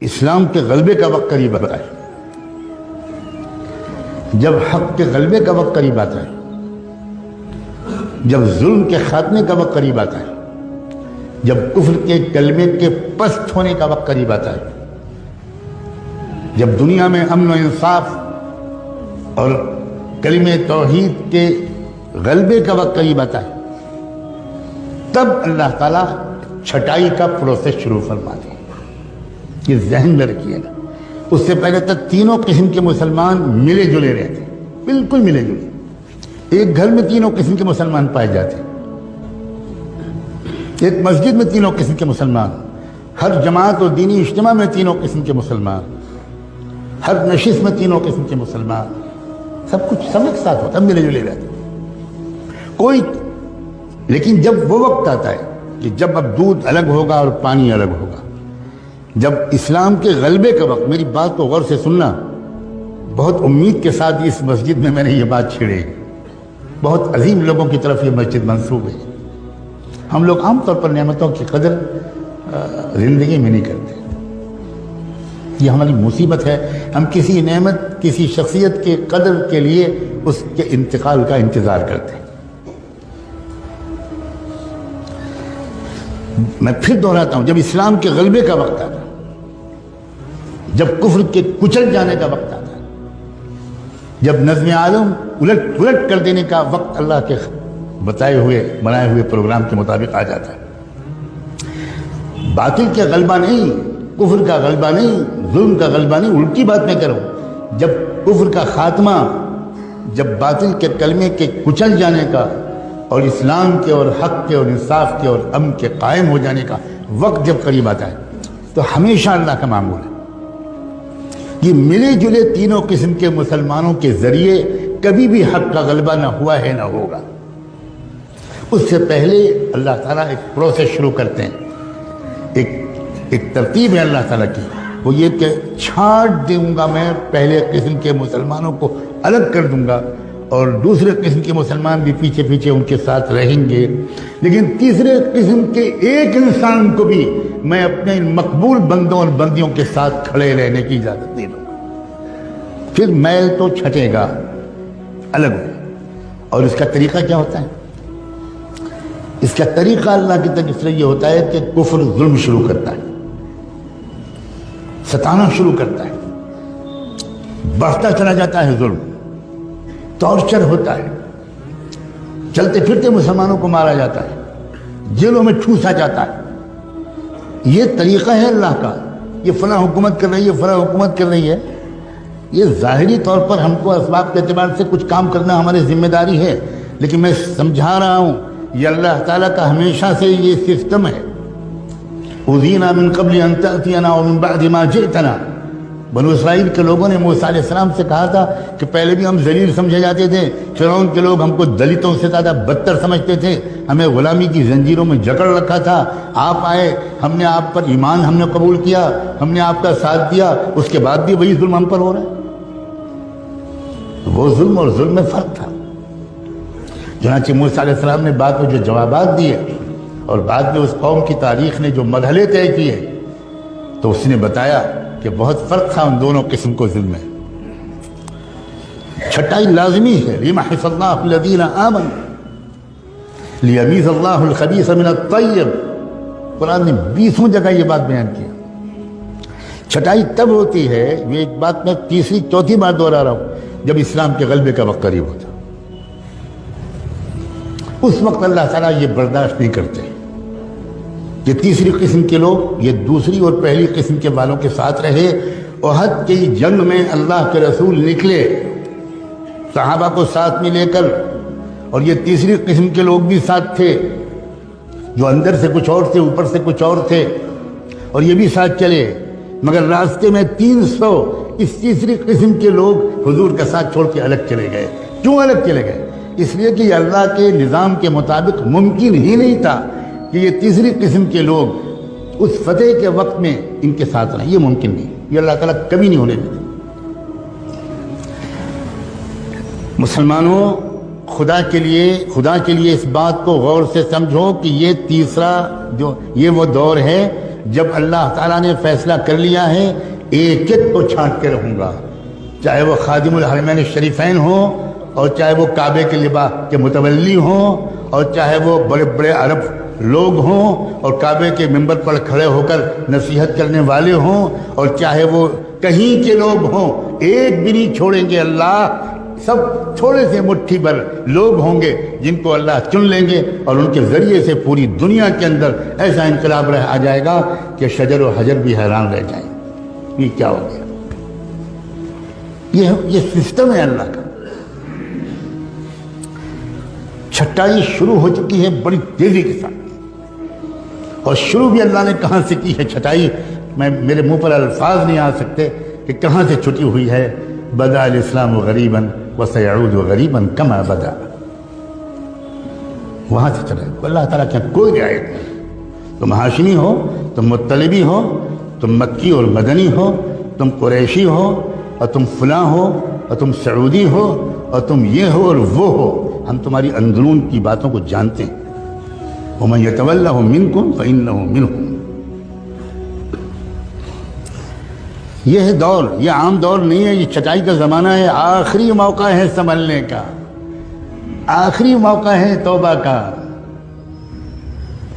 اسلام کے غلبے کا وقت قریب آتا ہے، جب حق کے غلبے کا وقت قریب آتا ہے، جب ظلم کے خاتمے کا وقت قریب آتا ہے، جب کفر کے کلمے کے پست ہونے کا وقت قریب آتا ہے، جب دنیا میں امن و انصاف اور کلمہ توحید کے غلبے کا وقت قریب آتا ہے، تب اللہ تعالیٰ چھٹائی کا پروسیس شروع فرماتے ہیں۔ یہ ذہن میں رکھیے گا، اس سے پہلے تک تینوں قسم کے مسلمان ملے جلے رہتے، بالکل ملے جلے، ایک گھر میں تینوں قسم کے مسلمان پائے جاتے، ایک مسجد میں تینوں قسم کے مسلمان، ہر جماعت اور دینی اجتماع میں تینوں قسم کے مسلمان، ہر نشست میں تینوں قسم کے مسلمان، سب کچھ سب ایک ساتھ ہوتا، ملے جلے رہتے کوئی۔ لیکن جب وہ وقت آتا ہے کہ جب اب دودھ الگ ہوگا اور پانی الگ ہوگا، جب اسلام کے غلبے کا وقت، میری بات کو غور سے سننا، بہت امید کے ساتھ اس مسجد میں میں نے یہ بات چھیڑی، بہت عظیم لوگوں کی طرف یہ مسجد منسوب ہے۔ ہم لوگ عام طور پر نعمتوں کی قدر زندگی میں نہیں کرتے، یہ ہماری مصیبت ہے۔ ہم کسی نعمت، کسی شخصیت کے قدر کے لیے اس کے انتقال کا انتظار کرتے ہیں۔ میں پھر دہراتا ہوں، جب اسلام کے غلبے کا وقت آتا ہے، جب کفر کے کچل جانے کا وقت آتا ہے، جب نظم عالم الٹ پلٹ کر دینے کا وقت اللہ کے بنائے ہوئے پروگرام کے مطابق آ جاتا ہے، باطل کا غلبہ نہیں، کفر کا غلبہ نہیں، ظلم کا غلبہ نہیں، الٹی بات میں کروں، جب کفر کا خاتمہ، جب باطل کے کلمے کے کچل جانے کا اور اسلام کے اور حق کے اور انصاف کے اور امن کے قائم ہو جانے کا وقت جب قریب آتا ہے، تو ہمیشہ اللہ کا معمول ہے یہ ملے جلے تینوں قسم کے مسلمانوں کے ذریعے کبھی بھی حق کا غلبہ نہ ہوا ہے نہ ہوگا۔ اس سے پہلے اللہ تعالیٰ ایک پروسیس شروع کرتے ہیں، ایک ترتیب ہے اللہ تعالیٰ کی، وہ یہ کہ چھانٹ دوں گا میں پہلے قسم کے مسلمانوں کو الگ کر دوں گا، اور دوسرے قسم کے مسلمان بھی پیچھے پیچھے ان کے ساتھ رہیں گے، لیکن تیسرے قسم کے ایک انسان کو بھی میں اپنے مقبول بندوں اور بندیوں کے ساتھ کھڑے رہنے کی اجازت نہیں دوں گا۔ پھر میل تو چھٹے گا، الگ ہوگا۔ اور اس کا طریقہ کیا ہوتا ہے؟ اس کا طریقہ اللہ کی طرف سے یہ ہوتا ہے کہ کفر ظلم شروع کرتا ہے، ستانا شروع کرتا ہے، بڑھتا چلا جاتا ہے ظلم، ٹارچر ہوتا ہے، چلتے پھرتے مسلمانوں کو مارا جاتا ہے، جیلوں میں ٹھوسا جاتا ہے۔ یہ طریقہ ہے اللہ کا، یہ فلاں حکومت کر رہی ہے، فلاں حکومت کر رہی ہے، یہ ظاہری طور پر ہم کو اسباب کے اعتبار سے کچھ کام کرنا ہماری ذمہ داری ہے، لیکن میں سمجھا رہا ہوں یہ اللہ تعالیٰ کا ہمیشہ سے یہ سسٹم ہے۔ اُذِينَا مِن قَبْلِ أَن تَأْتِيَنَا وَمِن بَعْدِ مَا جِئْتَنَا، بنو اسرائیل کے لوگوں نے موسیٰ علیہ السلام سے کہا تھا کہ پہلے بھی ہم ذلیل سمجھے جاتے تھے، فرعون کے لوگ ہم کو دلتوں سے زیادہ بدتر سمجھتے تھے، ہمیں غلامی کی زنجیروں میں جکڑ رکھا تھا، آپ آئے، ہم نے آپ پر ایمان ہم نے قبول کیا، ہم نے آپ کا ساتھ دیا، اس کے بعد بھی وہی ظلم ہم پر ہو رہا ہے۔ وہ ظلم اور ظلم میں فرق تھا۔ چنانچہ موسیٰ علیہ السلام نے بعد میں جو جوابات دیے اور بعد میں اس قوم کی تاریخ نے جو مرحلے طے کیے، تو اس نے بتایا کہ بہت فرق تھا ان دونوں قسم کو ظلم میں۔ چھٹائی لازمی ہے، لِيَمْحِصَ اللَّهُ الَّذِينَ آمَنُوا لِيَمِيزَ اللَّهُ الْخَبِيثَ مِنَ الطَّيِّبِ، قرآن نے 20 جگہ یہ بات بیان کی۔ چھٹائی تب ہوتی ہے، یہ ایک بات میں تیسری چوتھی بار دوہرا رہا ہوں، جب اسلام کے غلبے کا وقت قریب ہوتا، اس وقت اللہ تعالیٰ یہ برداشت نہیں کرتے کہ تیسری قسم کے لوگ یہ دوسری اور پہلی قسم کے والوں کے ساتھ رہے۔ احد کی جنگ میں اللہ کے رسول نکلے صحابہ کو ساتھ میں لے کر، اور یہ تیسری قسم کے لوگ بھی ساتھ تھے، جو اندر سے کچھ اور تھے، اوپر سے کچھ اور تھے، اور یہ بھی ساتھ چلے، مگر راستے میں 300 اس تیسری قسم کے لوگ حضور کا ساتھ چھوڑ کے الگ چلے گئے۔ کیوں الگ چلے گئے؟ اس لیے کہ اللہ کے نظام کے مطابق ممکن ہی نہیں تھا کہ یہ تیسری قسم کے لوگ اس فتح کے وقت میں ان کے ساتھ رہیں، یہ ممکن نہیں، یہ اللہ تعالیٰ کبھی نہیں ہونے دیتے۔ مسلمانوں، خدا کے لیے اس بات کو غور سے سمجھو کہ یہ تیسرا جو یہ وہ دور ہے جب اللہ تعالیٰ نے فیصلہ کر لیا ہے ایک ایک کو چھانٹ کے رہوں گا، چاہے وہ خادم الحرمین الشریفین ہوں، اور چاہے وہ کعبے کے لباس کے متولی ہوں، اور چاہے وہ بڑے بڑے عرب لوگ ہوں اور کعبے کے ممبر پر کھڑے ہو کر نصیحت کرنے والے ہوں، اور چاہے وہ کہیں کے لوگ ہوں، ایک بھی نہیں چھوڑیں گے اللہ۔ سب تھوڑے سے مٹھی بھر لوگ ہوں گے جن کو اللہ چن لیں گے، اور ان کے ذریعے سے پوری دنیا کے اندر ایسا انقلاب آ جائے گا کہ شجر و حجر بھی حیران رہ جائیں۔ یہ کیا ہو گیا؟ یہ سسٹم ہے اللہ کا۔ چھٹائی شروع ہو چکی ہے بڑی تیزی کے ساتھ، اور شروع بھی اللہ نے کہاں سے کی ہے چھٹائی؟ میرے منہ پر الفاظ نہیں آ سکتے کہ کہاں سے چھٹی ہوئی ہے۔ بدأ الاسلام غریبا وسيعود غریبا کما بدا، وہاں سے چلے۔ اللہ تعالیٰ کے کوئی رعایت نہیں، تم ہاشمی ہو، تم مطلبی ہو، تم مکی اور مدنی ہو، تم قریشی ہو، اور تم فلاں ہو، اور تم سعودی ہو، اور تم یہ ہو اور وہ ہو، ہم تمہاری اندرون کی باتوں کو جانتے ہیں۔ وَمَن يَتَوَلَّهُ مِنْكُمْ فَإِنَّهُ مِنْهُمْ۔ یہ ہے دور، یہ عام دور نہیں ہے، یہ چھٹائی کا زمانہ ہے۔ آخری موقع ہے سنبھلنے کا، آخری موقع ہے توبہ کا،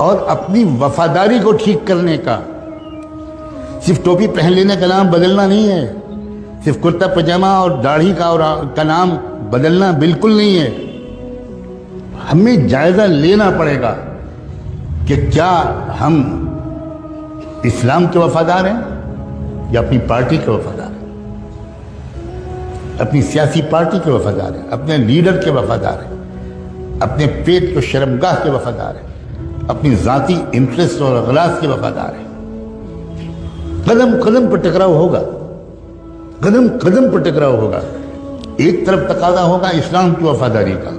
اور اپنی وفاداری کو ٹھیک کرنے کا۔ صرف ٹوپی پہن لینے کا نام بدلنا نہیں ہے، صرف کرتا پجامہ اور داڑھی کا نام بدلنا بالکل نہیں ہے۔ ہمیں جائزہ لینا پڑے گا کہ کیا ہم اسلام کے وفادار ہیں یا اپنی پارٹی کے وفادار ہیں، اپنی سیاسی پارٹی کے وفادار ہیں، اپنے لیڈر کے وفادار ہیں، اپنے پیٹ کو شرمگاہ کے وفادار ہیں، اپنی ذاتی انٹرسٹ اور اغراض کے وفادار ہیں۔ قدم قدم پر ٹکراؤ ہوگا، قدم قدم پر ٹکراؤ ہوگا۔ ایک طرف تقاضا ہوگا اسلام کی وفاداری کا،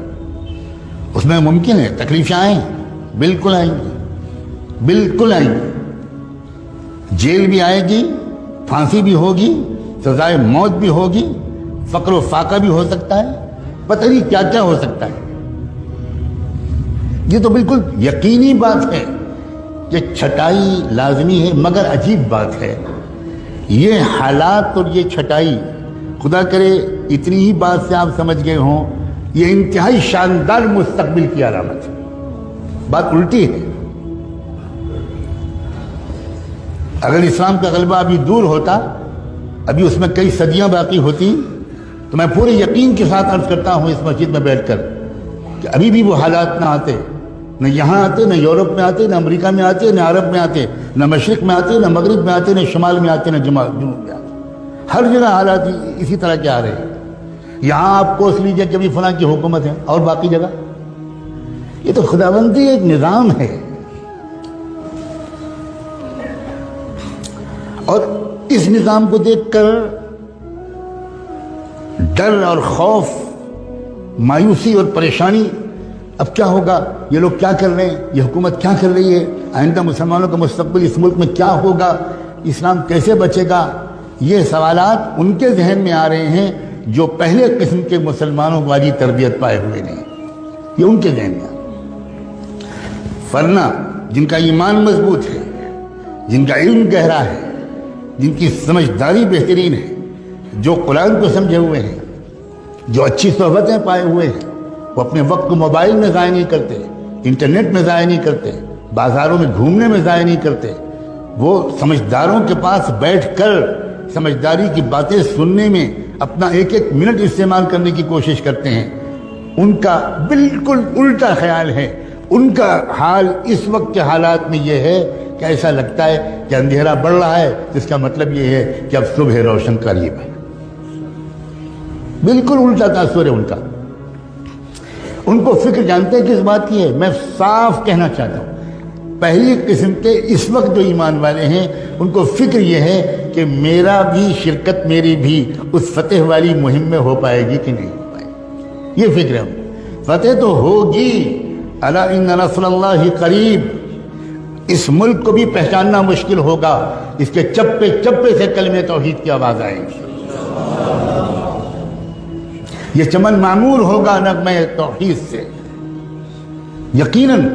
اس میں ممکن ہے تکلیفیں آئیں، بالکل آئیں گی، بالکل آئیں گی، جیل بھی آئے گی، پھانسی بھی ہوگی، سزائے موت بھی ہوگی، فقر و فاقہ بھی ہو سکتا ہے، پتہ نہیں کیا کیا ہو سکتا ہے۔ یہ تو بالکل یقینی بات ہے کہ چھٹائی لازمی ہے، مگر عجیب بات ہے یہ حالات اور یہ چھٹائی، خدا کرے اتنی ہی بات سے آپ سمجھ گئے ہوں، یہ انتہائی شاندار مستقبل کی علامت ہے۔ بات الٹی ہے۔ اگر اسلام کا غلبہ ابھی دور ہوتا، ابھی اس میں کئی صدیاں باقی ہوتی، تو میں پورے یقین کے ساتھ عرض کرتا ہوں اس مسجد میں بیٹھ کر کہ ابھی بھی وہ حالات نہ آتے، نہ یہاں آتے، نہ یورپ میں آتے، نہ امریکہ میں آتے، نہ عرب میں آتے، نہ مشرق میں آتے، نہ مغرب میں آتے، نہ شمال میں آتے، نہ جنوب میں آتے۔ ہر جگہ حالات اسی طرح کے آ رہے ہیں۔ یہاں آپ کوس لیجئے کہ ابھی فلاں کی حکومت ہے، اور باقی جگہ یہ تو خداوندی ایک نظام ہے، اور اس نظام کو دیکھ کر ڈر اور خوف، مایوسی اور پریشانی، اب کیا ہوگا، یہ لوگ کیا کر رہے ہیں، یہ حکومت کیا کر رہی ہے، آئندہ مسلمانوں کا مستقبل اس ملک میں کیا ہوگا، اسلام کیسے بچے گا، یہ سوالات ان کے ذہن میں آ رہے ہیں جو پہلے قسم کے مسلمانوں والی تربیت پائے ہوئے نہیں، یہ ان کے ذہن میں آ رہے ہیں۔ ورنہ جن کا ایمان مضبوط ہے، جن کا علم گہرا ہے، جن کی سمجھداری بہترین ہے، جو قرآن کو سمجھے ہوئے ہیں، جو اچھی صحبتیں پائے ہوئے ہیں، وہ اپنے وقت کو موبائل میں ضائع نہیں کرتے، انٹرنیٹ میں ضائع نہیں کرتے، بازاروں میں گھومنے میں ضائع نہیں کرتے، وہ سمجھداروں کے پاس بیٹھ کر سمجھداری کی باتیں سننے میں اپنا ایک ایک منٹ استعمال کرنے کی کوشش کرتے ہیں۔ ان کا بالکل الٹا خیال ہے۔ ان کا حال اس وقت کے حالات میں یہ ہے کہ ایسا لگتا ہے کہ اندھیرا بڑھ رہا ہے، جس کا مطلب یہ ہے کہ اب صبح روشن قریب ہے۔ بالکل الٹا تاثر ہے ان کا۔ ان کو فکر جانتے ہیں کس بات کی ہے؟ میں صاف کہنا چاہتا ہوں، پہلی قسم کے اس وقت جو ایمان والے ہیں ان کو فکر یہ ہے کہ میرا بھی شرکت، میری بھی اس فتح والی مہم میں ہو پائے گی کہ نہیں ہو پائے گی، یہ فکر ہے۔ فتح تو ہوگی، الا ان نصر اللہ قریب۔ اس ملک کو بھی پہچاننا مشکل ہوگا، اس کے چپے چپے سے کلمہ توحید کی آواز آئے گی۔ یہ چمن معمور ہوگا نغمہ توحید سے، یقیناً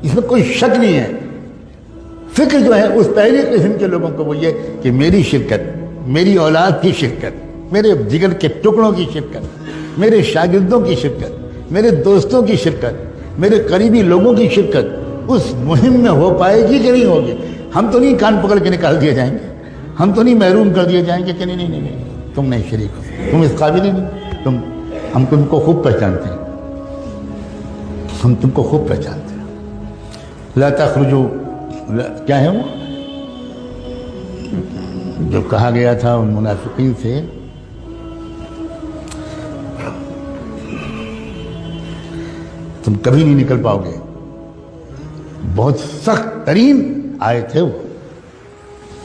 اس میں کوئی شک نہیں ہے۔ فکر جو ہے اس پہلی قسم کے لوگوں کو وہ یہ کہ میری شرکت، میری اولاد کی شرکت، میرے جگر کے ٹکڑوں کی شرکت، میرے شاگردوں کی شرکت، میرے دوستوں کی شرکت، میرے قریبی لوگوں کی شرکت اس مہم میں ہو پائے گی کہ نہیں ہوگی۔ ہم تو نہیں کان پکڑ کے نکال دیے جائیں گے، ہم تو نہیں محروم کر دیے جائیں گے کہ نہیں تم نہیں شریک ہو، تم اس قابل ہی نہیں، ہم تم کو خوب پہچانتے ہیں، ہم تم کو خوب پہچانتے ہیں۔ لا تخرجوا، کیا ہے وہ جو کہا گیا تھا ان منافقین سے، تم کبھی نہیں نکل پاؤ گے، بہت سخت ترین آئے تھے وہ۔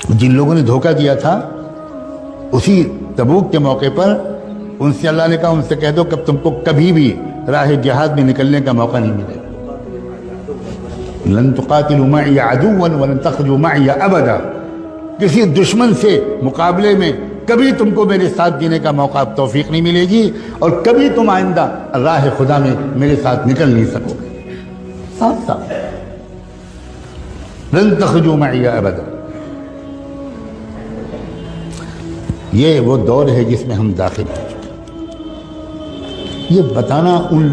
جن لوگوں نے دھوکہ دیا تھا اسی تبوک کے موقع پر ان سے اللہ نے کہا ان سے کہہ دو کہ تم کو کبھی بھی راہ جہاد میں نکلنے کا موقع نہیں ملے گا۔ لن تقاتلوا معي عدوا ولن تخرجوا معي ابدا، کسی دشمن سے مقابلے میں کبھی تم کو میرے ساتھ دینے کا موقع توفیق نہیں ملے گی، اور کبھی تم آئندہ راہ خدا میں میرے ساتھ نکل نہیں سکو گے۔ صاف صاف لن تخرجوا معي ابدا۔ یہ وہ دور ہے جس میں ہم داخل ہو چکے، یہ بتانا ان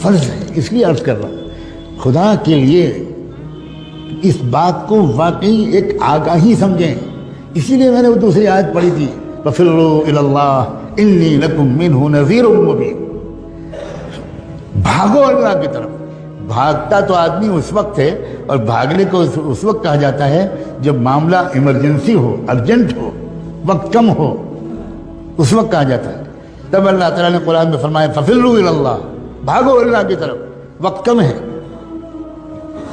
فرض ہے، اس لیے عرض کر رہا ہوں خدا کے لیے اس بات کو واقعی ایک آگاہی سمجھیں۔ اسی لیے میں نے وہ دوسری آیت پڑھی تھی، فَفِرُّوا إِلَى اللَّهِ إِنِّي لَكُمْ مِنْهُ نَذِيرٌ مُبِينٌ۔ بھاگو اللہ کی طرف۔ بھاگتا تو آدمی اس وقت ہے، اور بھاگنے کو اس وقت کہا جاتا ہے جب معاملہ ایمرجنسی ہو، ارجنٹ ہو، وقت کم ہو، اس وقت کہا جاتا ہے۔ تب اللہ تعالیٰ نے قرآن میں فرمایا فَفِرُّوا إِلَى اللَّهِ، بھاگو اللہ کی طرف، وقت کم ہے۔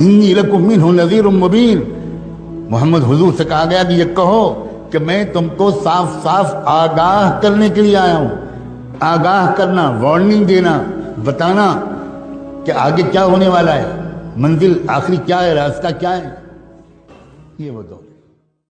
انی لکم منہ نذیر مبین، محمد حضور سے کہا گیا کہ یہ کہو کہ میں تم کو صاف صاف آگاہ کرنے کے لیے آیا ہوں۔ آگاہ کرنا، وارننگ دینا، بتانا کہ آگے کیا ہونے والا ہے، منزل آخری کیا ہے، راستہ کیا ہے۔ یہ وہ دور